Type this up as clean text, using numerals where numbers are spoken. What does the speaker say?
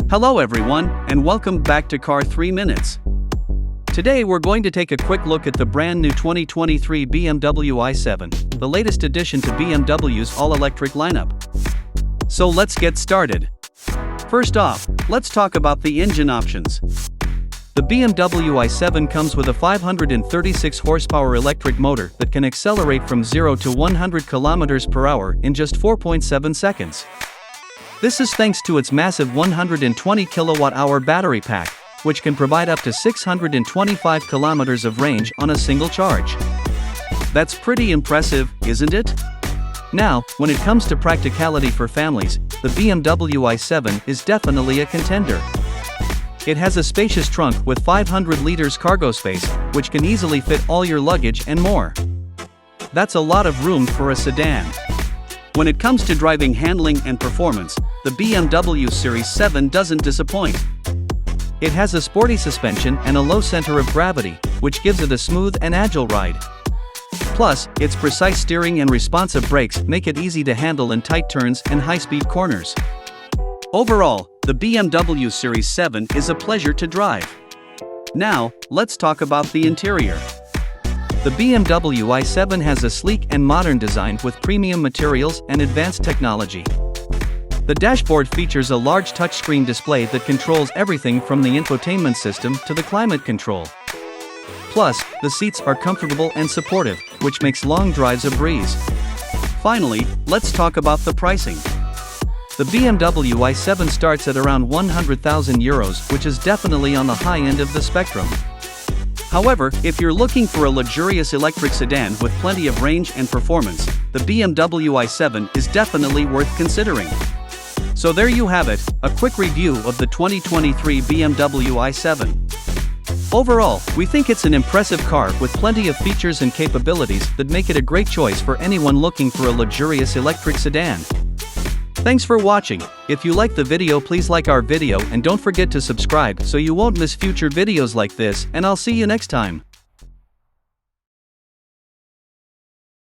Hello everyone, and welcome back to Car 3 Minutes. Today we're going to take a quick look at the brand new 2023 BMW i7, the latest addition to BMW's all-electric lineup. So let's get started. First off, let's talk about the engine options. The BMW i7 comes with a 536 horsepower electric motor that can accelerate from 0 to 100 km per hour in just 4.7 seconds. This is thanks to its massive 120 kWh battery pack, which can provide up to 625 km of range on a single charge. That's pretty impressive, isn't it? Now, when it comes to practicality for families, the BMW i7 is definitely a contender. It has a spacious trunk with 500 liters cargo space, which can easily fit all your luggage and more. That's a lot of room for a sedan. When it comes to driving handling and performance, the BMW Series 7 doesn't disappoint. It has a sporty suspension and a low center of gravity, which gives it a smooth and agile ride. Plus, its precise steering and responsive brakes make it easy to handle in tight turns and high-speed corners. Overall, the BMW Series 7 is a pleasure to drive. Now, let's talk about the interior. The BMW i7 has a sleek and modern design with premium materials and advanced technology. The dashboard features a large touchscreen display that controls everything from the infotainment system to the climate control. Plus, the seats are comfortable and supportive, which makes long drives a breeze. Finally, let's talk about the pricing. The BMW i7 starts at around €100,000, which is definitely on the high end of the spectrum. However, if you're looking for a luxurious electric sedan with plenty of range and performance, the BMW i7 is definitely worth considering. So there you have it, a quick review of the 2023 BMW i7. Overall, we think it's an impressive car with plenty of features and capabilities that make it a great choice for anyone looking for a luxurious electric sedan. Thanks for watching. If you like the video, please like our video and don't forget to subscribe so you won't miss future videos like this, and I'll see you next time.